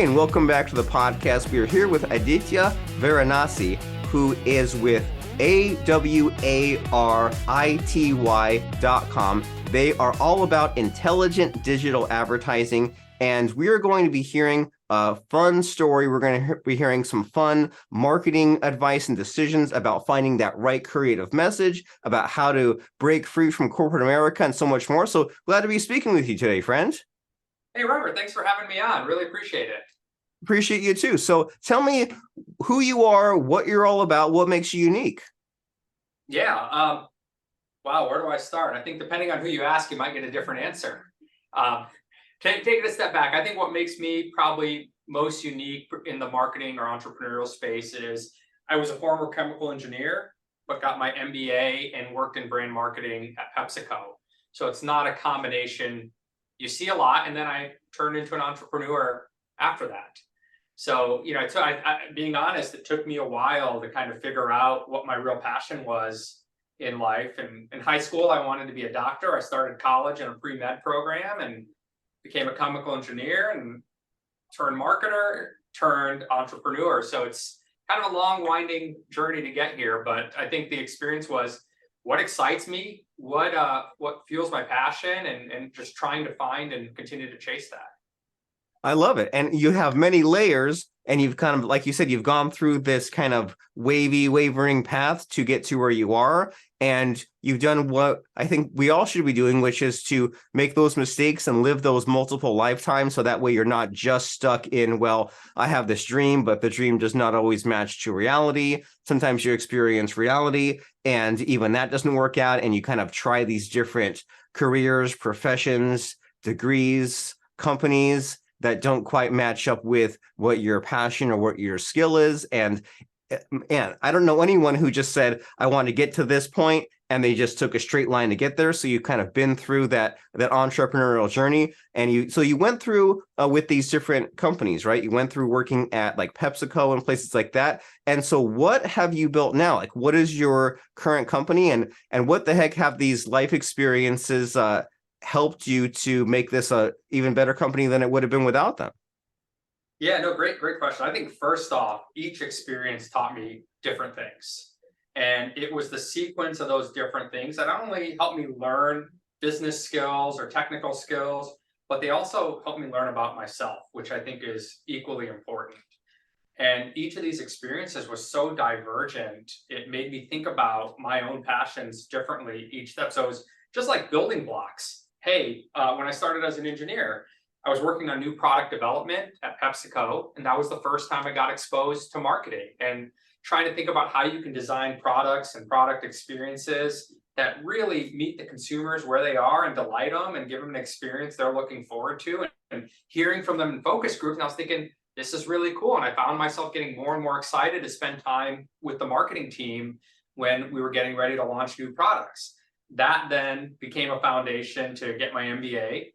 and welcome back to the podcast. We are here with Aditya Varanasi, who is with awarity.com. They are all about intelligent digital advertising, and we are going to be hearing a fun story. We're going to be hearing some fun marketing advice and decisions about finding that right creative message, about how to break free from corporate America, and so much more. So glad to be speaking with you today, friend. Hey, Robert, thanks for having me on. Really appreciate it. Appreciate you too. So tell me who you are, what you're all about, what makes you unique. Yeah. Wow, where do I start? I think depending on who you ask, you might get a different answer. Take it a step back. I think what makes me probably most unique in the marketing or entrepreneurial space is I was a former chemical engineer, but got my MBA and worked in brand marketing at PepsiCo. So it's not a combination you see a lot, and then I turned into an entrepreneur after that. So, being honest, it took me a while to kind of figure out what my real passion was in life. And in high school, I wanted to be a doctor. I started college in a pre-med program and became a chemical engineer and turned marketer, turned entrepreneur. So it's kind of a long, winding journey to get here. But I think the experience was what excites me, what fuels my passion, and just trying to find and continue to chase that. I love it. And you have many layers, and you've kind of, like you said, you've gone through this kind of wavering path to get to where you are. And you've done what I think we all should be doing, which is to make those mistakes and live those multiple lifetimes. So that way you're not just stuck in, well, I have this dream, but the dream does not always match to reality. Sometimes you experience reality, and even that doesn't work out. And you kind of try these different careers, professions, degrees, companies that don't quite match up with what your passion or what your skill is. And I don't know anyone who just said, I want to get to this point, and they just took a straight line to get there. So you've kind of been through that entrepreneurial journey. And you went through with these different companies, right? You went through working at like PepsiCo and places like that. And so what have you built now? Like, what is your current company, and what the heck have these life experiences helped you to make this a even better company than it would have been without them? Yeah, no, great question. I think first off, each experience taught me different things. And it was the sequence of those different things that not only helped me learn business skills or technical skills, but they also helped me learn about myself, which I think is equally important. And each of these experiences was so divergent, it made me think about my own passions differently each step. So it was just like building blocks. Hey, when I started as an engineer, I was working on new product development at PepsiCo, and that was the first time I got exposed to marketing and trying to think about how you can design products and product experiences that really meet the consumers where they are and delight them and give them an experience they're looking forward to, and hearing from them in focus groups. And I was thinking, this is really cool. And I found myself getting more and more excited to spend time with the marketing team when we were getting ready to launch new products. That then became a foundation to get my MBA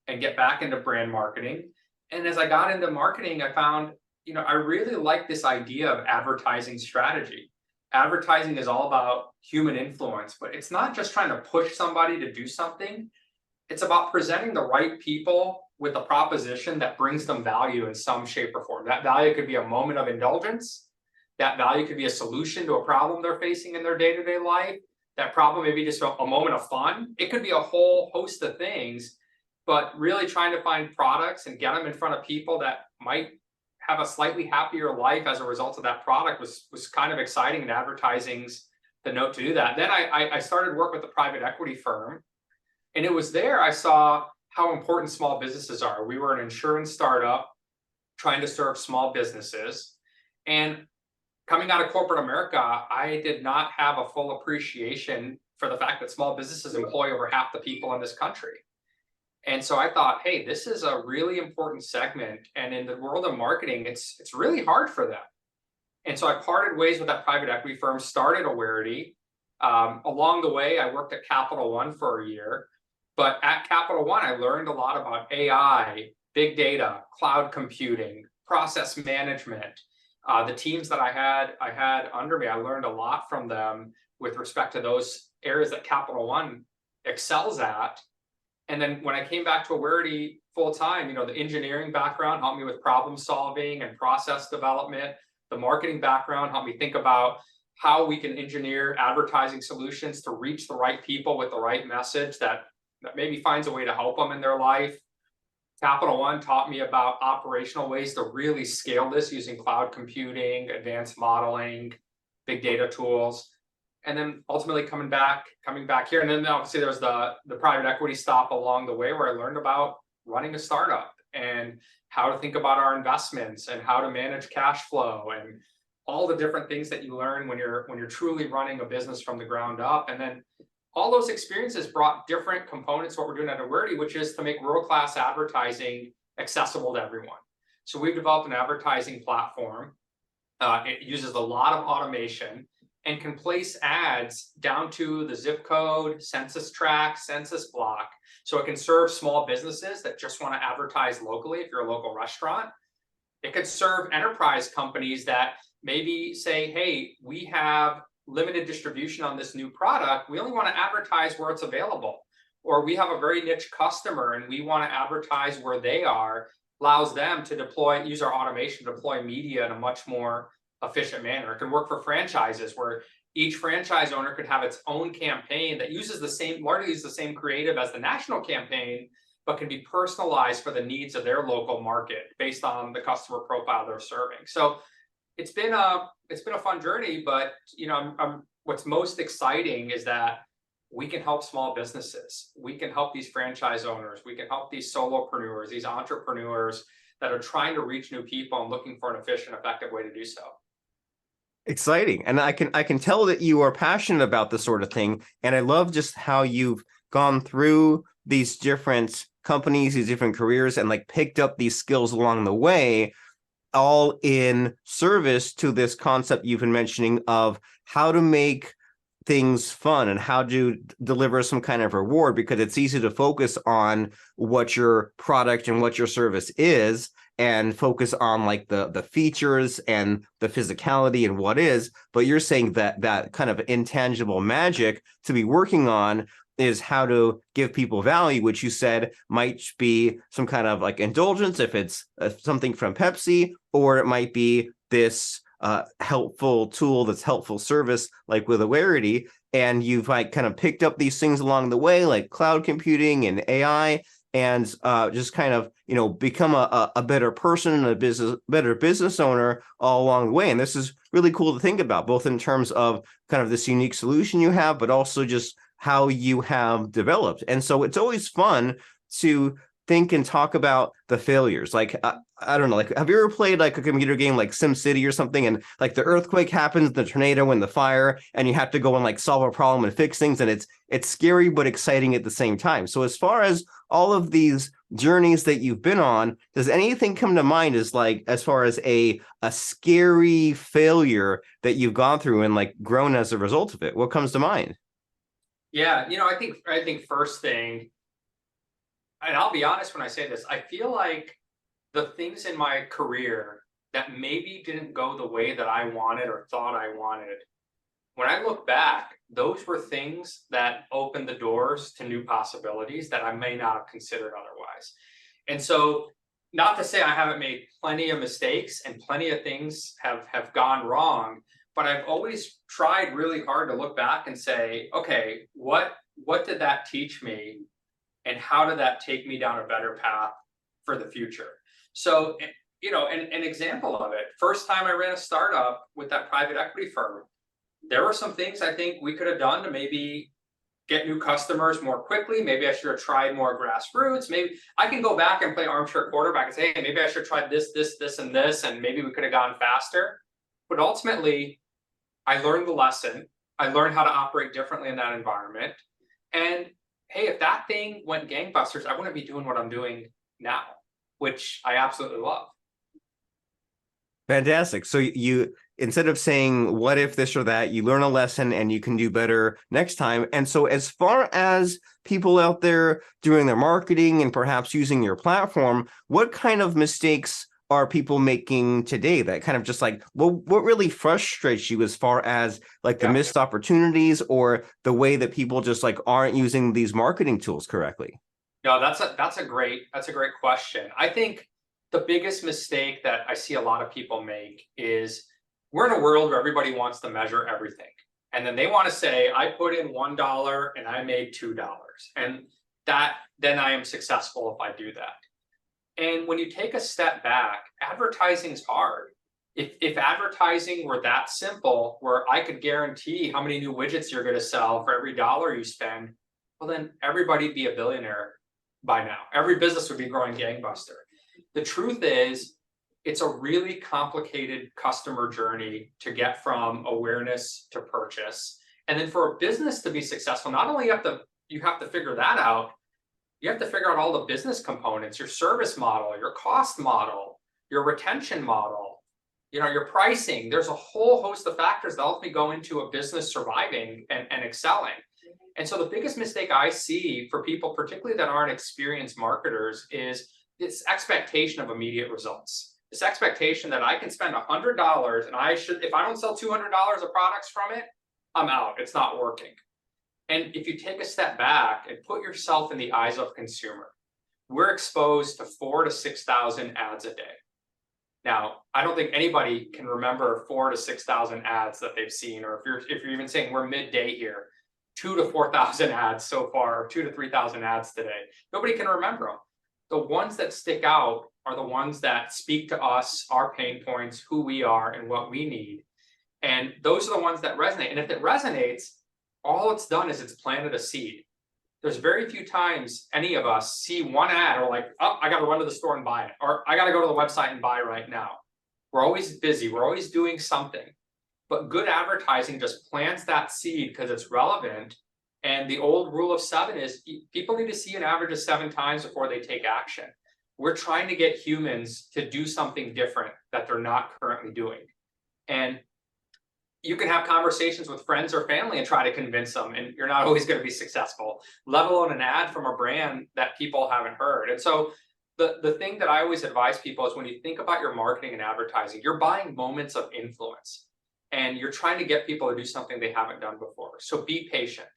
and get back into brand marketing. And as I got into marketing, I found, I really like this idea of advertising strategy. Advertising is all about human influence, but it's not just trying to push somebody to do something. It's about presenting the right people with a proposition that brings them value in some shape or form. That value could be a moment of indulgence. That value could be a solution to a problem they're facing in their day-to-day life. That problem may be just a moment of fun. It could be a whole host of things, but really trying to find products and get them in front of people that might have a slightly happier life as a result of that product was kind of exciting, and advertising's the note to do that. Then I started work with a private equity firm, and it was there I saw how important small businesses are. We were an insurance startup trying to serve small businesses, and coming out of corporate America, I did not have a full appreciation for the fact that small businesses employ over half the people in this country. And so I thought, hey, this is a really important segment. And in the world of marketing, it's really hard for them. And so I parted ways with that private equity firm, started Awarity. Along the way, I worked at Capital One for a year. But at Capital One, I learned a lot about AI, big data, cloud computing, process management. The teams that I had under me, I learned a lot from them with respect to those areas that Capital One excels at. And then when I came back to Awarity full time, the engineering background helped me with problem solving and process development. The marketing background helped me think about how we can engineer advertising solutions to reach the right people with the right message that maybe finds a way to help them in their life. Capital One taught me about operational ways to really scale this using cloud computing, advanced modeling, big data tools. And then ultimately coming back here. And then obviously there's the private equity stop along the way where I learned about running a startup and how to think about our investments and how to manage cash flow and all the different things that you learn when you're truly running a business from the ground up. And then all those experiences brought different components to what we're doing at Awarity, which is to make world-class advertising accessible to everyone. So we've developed an advertising platform. It uses a lot of automation and can place ads down to the zip code, census tract, census block. So it can serve small businesses that just want to advertise locally if you're a local restaurant. It could serve enterprise companies that maybe say, hey, we have limited distribution on this new product. We only want to advertise where it's available. Or we have a very niche customer and we want to advertise where they are. Allows them to use our automation to deploy media in a much more efficient manner. It can work for franchises where each franchise owner could have its own campaign that largely uses the same creative as the national campaign, but can be personalized for the needs of their local market based on the customer profile they're serving. So it's been a fun journey, but what's most exciting is that we can help small businesses. We can help these franchise owners. We can help these solopreneurs, these entrepreneurs that are trying to reach new people and looking for an efficient, effective way to do so. Exciting. And I can tell that you are passionate about this sort of thing. And I love just how you've gone through these different companies, these different careers, and like picked up these skills along the way, all in service to this concept you've been mentioning of how to make things fun and how to deliver some kind of reward, because it's easy to focus on what your product and what your service is and focus on like the features and the physicality and what is, but you're saying that kind of intangible magic to be working on is how to give people value, which you said might be some kind of like indulgence if it's something from Pepsi, or it might be this helpful tool that's helpful service like with Awarity. And you've like kind of picked up these things along the way, like cloud computing and AI, and just kind of become a better person and better business owner all along the way. And this is really cool to think about, both in terms of kind of this unique solution you have, but also just how you have developed. And so it's always fun to think and talk about the failures. Like, I don't know, like, have you ever played like a computer game like SimCity or something, and like the earthquake happens, the tornado and the fire, and you have to go and like solve a problem and fix things, and it's scary but exciting at the same time. So as far as all of these journeys that you've been on, does anything come to mind as far as a scary failure that you've gone through and like grown as a result of it? What comes to mind? Yeah, I think first thing, and I'll be honest when I say this, I feel like the things in my career that maybe didn't go the way that I wanted or thought I wanted, when I look back, those were things that opened the doors to new possibilities that I may not have considered otherwise. And so, not to say I haven't made plenty of mistakes and plenty of things have gone wrong, but I've always tried really hard to look back and say, okay, what did that teach me? And how did that take me down a better path for the future? So, an example of it, first time I ran a startup with that private equity firm, there were some things I think we could have done to maybe get new customers more quickly. Maybe I should have tried more grassroots. Maybe I can go back and play armchair quarterback and say, hey, maybe I should have tried this, and this, and maybe we could have gone faster. But ultimately, I learned the lesson. I learned how to operate differently in that environment. And hey, if that thing went gangbusters, I wouldn't be doing what I'm doing now, which I absolutely love. Fantastic. So you, instead of saying, what if this or that, you learn a lesson and you can do better next time. And so as far as people out there doing their marketing and perhaps using your platform, what kind of mistakes are people making today that kind of just like, what really frustrates you as far as like the missed opportunities or the way that people just like aren't using these marketing tools correctly? No, that's a great question. I think the biggest mistake that I see a lot of people make is we're in a world where everybody wants to measure everything. And then they want to say, I put in $1 and I made $2. And that then I am successful if I do that. And when you take a step back, advertising's hard. If advertising were that simple, where I could guarantee how many new widgets you're going to sell for every dollar you spend, well, then everybody'd be a billionaire by now. Every business would be growing gangbuster. The truth is, it's a really complicated customer journey to get from awareness to purchase. And then for a business to be successful, not only you have to figure that out, you have to figure out all the business components, your service model, your cost model, your retention model, your pricing. There's a whole host of factors that ultimately go into a business surviving and excelling. And so the biggest mistake I see for people, particularly that aren't experienced marketers, is this expectation of immediate results. This expectation that I can spend $100 and if I don't sell $200 of products from it, I'm out. It's not working. And if you take a step back and put yourself in the eyes of a consumer, we're exposed to 4,000 to 6,000 ads a day. Now, I don't think anybody can remember 4,000 to 6,000 ads that they've seen, or if you're even saying we're midday here, 2,000 to 4,000 ads so far, or 2,000 to 3,000 ads today. Nobody can remember them. The ones that stick out are the ones that speak to us, our pain points, who we are, and what we need. And those are the ones that resonate. And if it resonates, all it's done is it's planted a seed. There's very few times any of us see one ad or like, oh, I got to run to the store and buy it, or I got to go to the website and buy right now. We're always busy. We're always doing something. But good advertising just plants that seed because it's relevant. And the old rule of 7 is people need to see an average of 7 times before they take action. We're trying to get humans to do something different that they're not currently doing. And you can have conversations with friends or family and try to convince them, and you're not always going to be successful, let alone an ad from a brand that people haven't heard. And so the thing that I always advise people is when you think about your marketing and advertising, you're buying moments of influence and you're trying to get people to do something they haven't done before. So be patient.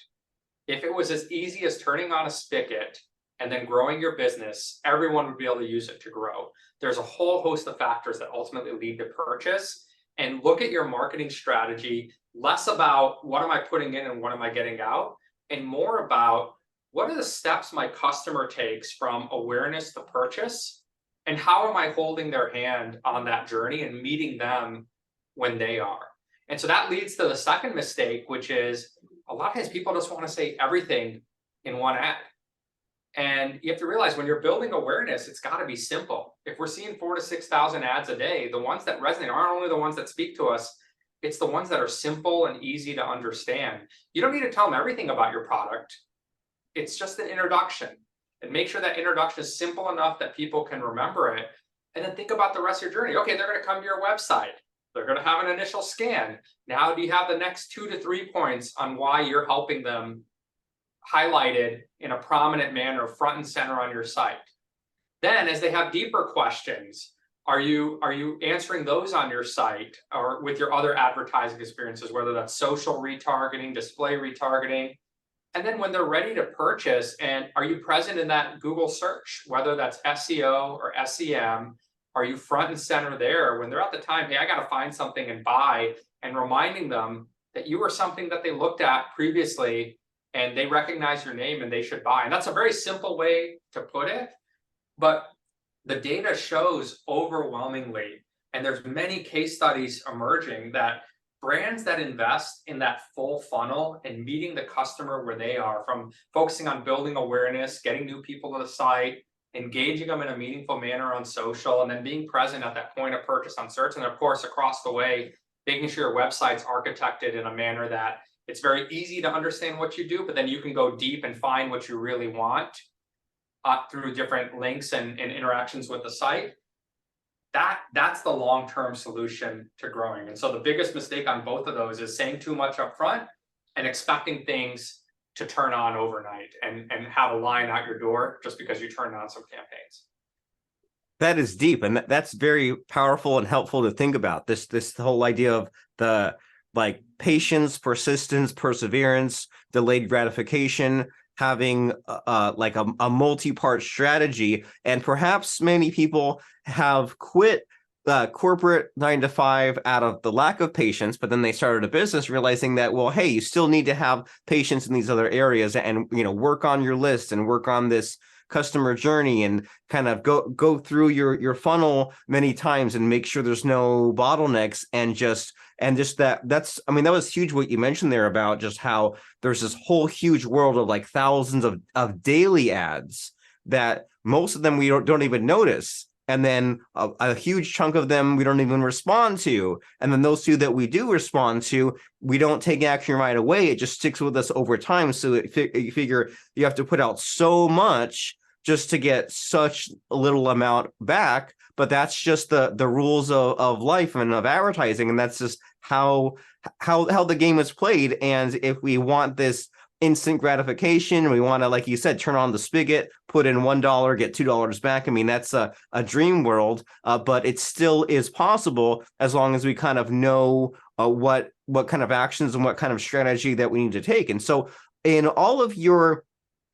If it was as easy as turning on a spigot and then growing your business, everyone would be able to use it to grow. There's a whole host of factors that ultimately lead to purchase. And look at your marketing strategy less about what am I putting in and what am I getting out, and more about what are the steps my customer takes from awareness to purchase, and how am I holding their hand on that journey and meeting them when they are. And so that leads to the second mistake, which is a lot of times people just want to say everything in one ad. And you have to realize when you're building awareness, it's got to be simple. If we're seeing 4,000 to 6,000 ads a day, the ones that resonate aren't only the ones that speak to us, it's the ones that are simple and easy to understand. You don't need to tell them everything about your product. It's just an introduction. And make sure that introduction is simple enough that people can remember it. And then think about the rest of your journey. Okay, they're going to come to your website. They're going to have an initial scan. Now, do you have the next 2 to 3 points on why you're helping them highlighted in a prominent manner front and center on your site? Then as they have deeper questions, are you answering those on your site or with your other advertising experiences, whether that's social retargeting, display retargeting? And then when they're ready to purchase, and are you present in that Google search, whether that's SEO or SEM? Are you front and center there when they're at the time, hey, I got to find something and buy, and reminding them that you were something that they looked at previously and they recognize your name and they should buy. And that's a very simple way to put it, but the data shows overwhelmingly, and there's many case studies emerging, that brands that invest in that full funnel and meeting the customer where they are, from focusing on building awareness, getting new people to the site, engaging them in a meaningful manner on social, and then being present at that point of purchase on search. And of course, across the way, making sure your website's architected in a manner that it's very easy to understand what you do, but then you can go deep and find what you really want through different links and interactions with the site. That's the long-term solution to growing. And so the biggest mistake on both of those is saying too much up front and expecting things to turn on overnight and have a line out your door just because you turned on some campaigns. That is deep, and that's very powerful and helpful to think about. This whole idea of the patience, persistence, perseverance, delayed gratification, having like a multi-part strategy. And perhaps many people have quit corporate 9 to 5 out of the lack of patience, but then they started a business realizing that, well, hey, you still need to have patience in these other areas, and work on your list and work on this customer journey, and kind of go through your funnel many times and make sure there's no bottlenecks, and just that's, I mean, that was huge what you mentioned there about just how there's this whole huge world of like thousands of daily ads that most of them we don't even notice. And then a huge chunk of them we don't even respond to. And then those two that we do respond to, we don't take action right away. It just sticks with us over time. So you figure you have to put out so much just to get such a little amount back. But that's just the rules of life and of advertising. And that's just how the game is played. And if we want this instant gratification, we want to, like you said, turn on the spigot, put in $1, get $2 back. I mean, that's a dream world, but it still is possible as long as we kind of know what kind of actions and what kind of strategy that we need to take. And so in all of your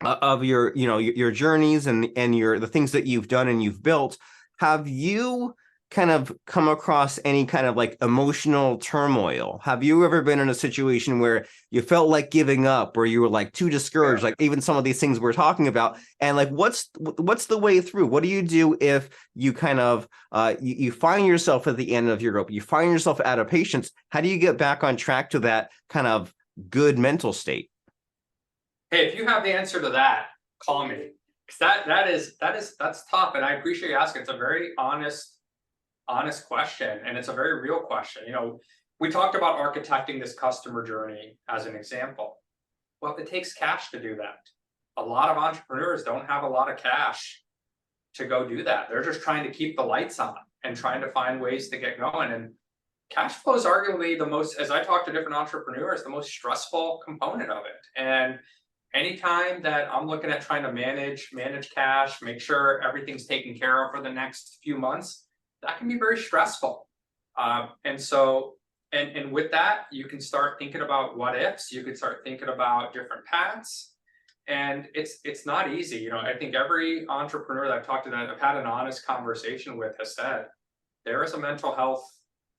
your journeys and the things that you've done and you've built, have you kind of come across any kind of like emotional turmoil? Have you ever been in a situation where you felt like giving up, or you were like too discouraged, like even some of these things we're talking about? And like, what's the way through? What do you do if you kind of you find yourself at the end of your rope, you find yourself out of patience? How do you get back on track to that kind of good mental state? Hey, if you have the answer to that, call me. 'Cause that's tough, and I appreciate you asking. It's a very honest question, and it's a very real question. We talked about architecting this customer journey as an example. Well, it takes cash to do that. A lot of entrepreneurs don't have a lot of cash to go do that. They're just trying to keep the lights on and trying to find ways to get going. And cash flow is arguably the most, as I talk to different entrepreneurs, the most stressful component of it. And anytime that I'm looking at trying to manage cash, make sure everything's taken care of for the next few months, that can be very stressful. And so, and with that, you can start thinking about what ifs. You can start thinking about different paths, and it's not easy. I think every entrepreneur that I've talked to, that I've had an honest conversation with, has said there is a mental health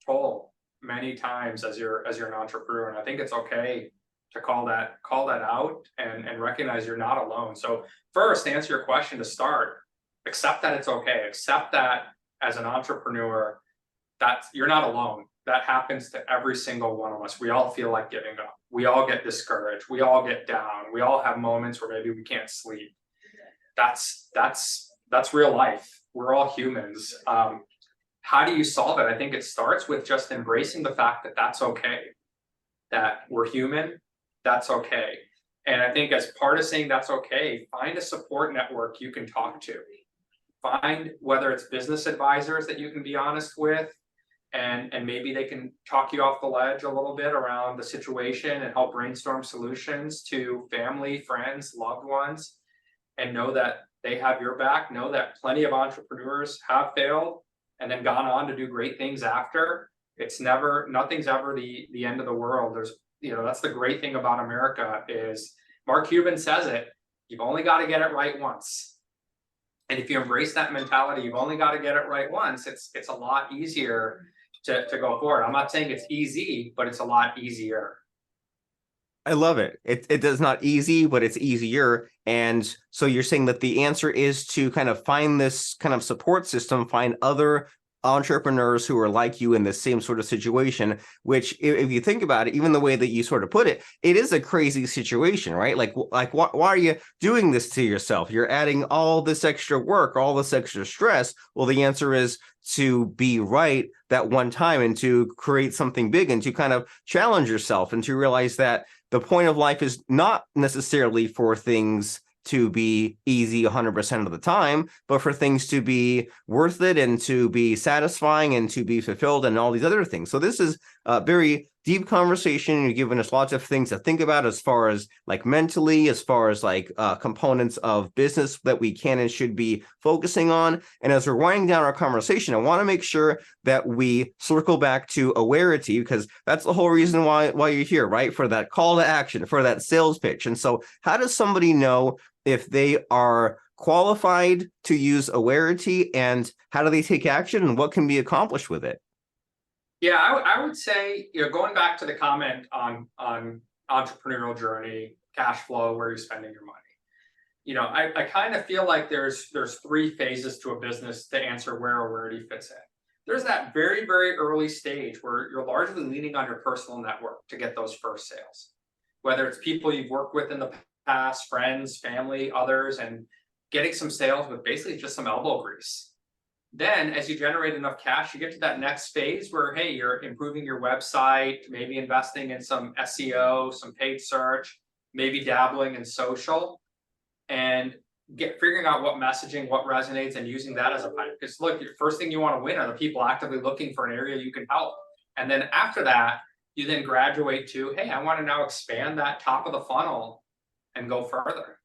toll many times as you're an entrepreneur, and I think it's okay to call that out and recognize you're not alone. So first, to answer your question, to start, accept that it's okay. Accept that as an entrepreneur, that you're not alone. That happens to every single one of us. We all feel like giving up. We all get discouraged. We all get down. We all have moments where maybe we can't sleep. That's real life. We're all humans. How do you solve it? I think it starts with just embracing the fact that that's okay, that we're human, that's okay. And I think as part of saying that's okay, find a support network you can talk to. Find whether it's business advisors that you can be honest with, and maybe they can talk you off the ledge a little bit around the situation and help brainstorm solutions to family, friends, loved ones, and know that they have your back. Know that plenty of entrepreneurs have failed and then gone on to do great things after. Nothing's ever the end of the world. That's the great thing about America is, Mark Cuban says it, you've only got to get it right once. And if you embrace that mentality, you've only got to get it right once, it's a lot easier to go forward. I'm not saying it's easy, but it's a lot easier. I love it. It is not easy, but it's easier. And so you're saying that the answer is to kind of find this kind of support system, find other entrepreneurs who are like you in the same sort of situation, which if you think about it, even the way that you sort of put it, it is a crazy situation, right? Like why are you doing this to yourself? You're adding all this extra work, all this extra stress. Well, the answer is to be right that one time, and to create something big, and to kind of challenge yourself, and to realize that the point of life is not necessarily for things to be easy 100% of the time, but for things to be worth it, and to be satisfying, and to be fulfilled, and all these other things. So this is very deep conversation. You've given us lots of things to think about as far as like mentally, as far as like components of business that we can and should be focusing on. And as we're winding down our conversation, I want to make sure that we circle back to Awarity, because that's the whole reason why you're here, right? For that call to action, for that sales pitch. And so how does somebody know if they are qualified to use Awarity, and how do they take action, and what can be accomplished with it? Yeah, I would say, going back to the comment on entrepreneurial journey, cash flow, where you're spending your money. I kind of feel like there's three phases to a business to answer where Awarity fits in. There's that very, very early stage where you're largely leaning on your personal network to get those first sales, whether it's people you've worked with in the past, friends, family, others, and getting some sales with basically just some elbow grease. Then, as you generate enough cash, you get to that next phase where, hey, you're improving your website, maybe investing in some SEO, some paid search, maybe dabbling in social, and figuring out what messaging, what resonates, and using that as a pipe. Because look, your first thing you want to win are the people actively looking for an area you can help. And then after that, you then graduate to, hey, I want to now expand that top of the funnel and go further.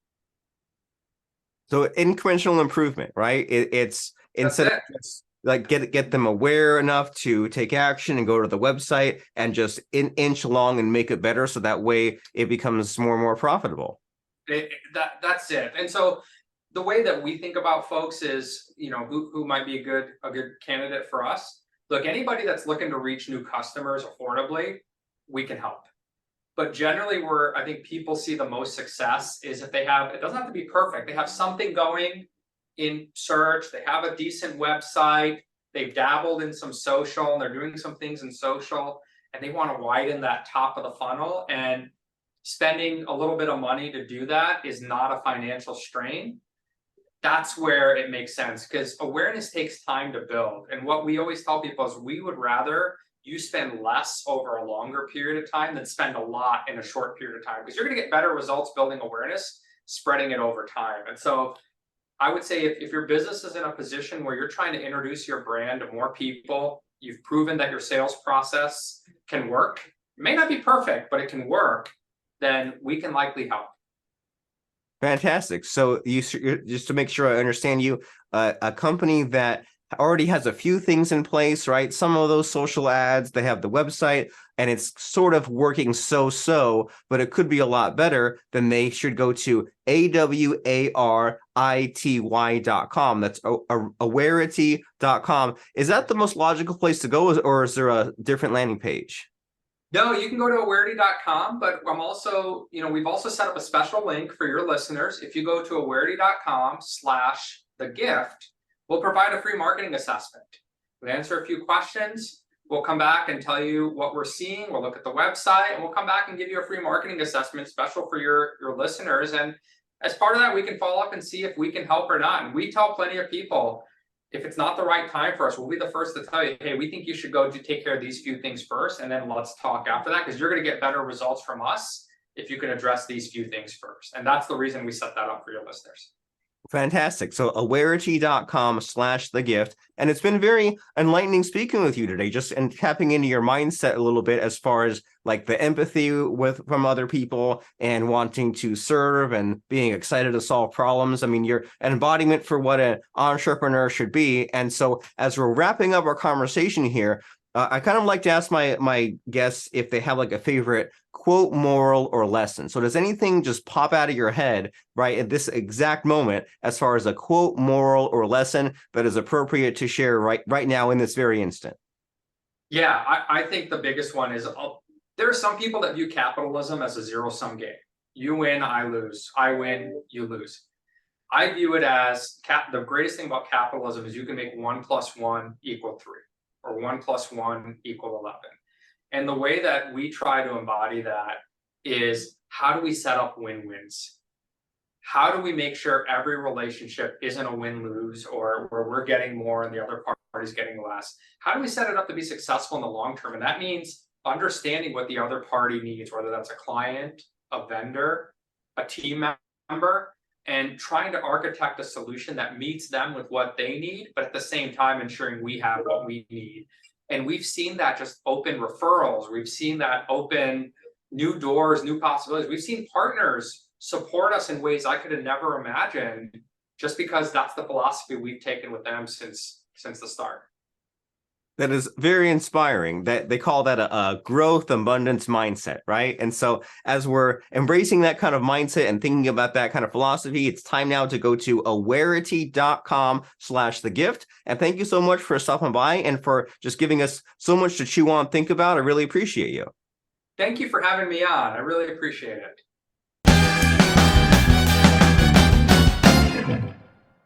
So incremental improvement, right? It's instead of just like get them aware enough to take action and go to the website and just inch along and make it better, so that way it becomes more and more profitable. That's it. And so the way that we think about folks is, who might be a good candidate for us. Look, anybody that's looking to reach new customers affordably, we can help. But generally, where I think people see the most success is if it doesn't have to be perfect. They have something going in search, they have a decent website, they've dabbled in some social, and they're doing some things in social, and they want to widen that top of the funnel. And spending a little bit of money to do that is not a financial strain. That's where it makes sense, because awareness takes time to build. And what we always tell people is we would rather you spend less over a longer period of time than spend a lot in a short period of time, because you're going to get better results building awareness, spreading it over time. And so I would say if your business is in a position where you're trying to introduce your brand to more people, you've proven that your sales process can work. It may not be perfect, but it can work, then we can likely help. Fantastic. So just to make sure I understand you, a company that already has a few things in place, right? Some of those social ads, they have the website, and it's sort of working so, but it could be a lot better. Then they should go to awarity.com. That's awarity.com. Is that the most logical place to go, or is there a different landing page? No, you can go to awarity.com, but I'm also, we've also set up a special link for your listeners. If you go to awarity.com/thegift, we'll provide a free marketing assessment. We'll answer a few questions. We'll come back and tell you what we're seeing. We'll look at the website, and we'll come back and give you a free marketing assessment special for your listeners. And as part of that, we can follow up and see if we can help or not. And we tell plenty of people, if it's not the right time for us, we'll be the first to tell you, hey, we think you should go take care of these few things first, and then let's talk after that, because you're going to get better results from us if you can address these few things first. And that's the reason we set that up for your listeners. Fantastic. So awarity.com/thegift. And it's been very enlightening speaking with you today, just and tapping into your mindset a little bit as far as like the empathy from other people and wanting to serve and being excited to solve problems. I mean, you're an embodiment for what an entrepreneur should be. And so as we're wrapping up our conversation here, I kind of like to ask my guests if they have like a favorite quote, moral, or lesson. So does anything just pop out of your head right at this exact moment as far as a quote, moral, or lesson that is appropriate to share right now in this very instant? Yeah, I think the biggest one is there are some people that view capitalism as a zero-sum game. You win, I lose. I win, you lose. I view it as the greatest thing about capitalism is you can make 1 + 1 = 3. Or 1 + 1 = 11. And the way that we try to embody that is, how do we set up win-wins? How do we make sure every relationship isn't a win-lose, or where we're getting more and the other party's getting less? How do we set it up to be successful in the long term? And that means understanding what the other party needs, whether that's a client, a vendor, a team member, and trying to architect a solution that meets them with what they need, but at the same time ensuring we have what we need. And we've seen that just open referrals. We've seen that open new doors, new possibilities. We've seen partners support us in ways I could have never imagined, just because that's the philosophy we've taken with them since the start. That is very inspiring. That they call that a growth abundance mindset, right? And so as we're embracing that kind of mindset and thinking about that kind of philosophy, it's time now to go to awarity.com/thegift. And thank you so much for stopping by and for just giving us so much to chew on, think about. I really appreciate you. Thank you for having me on. I really appreciate it.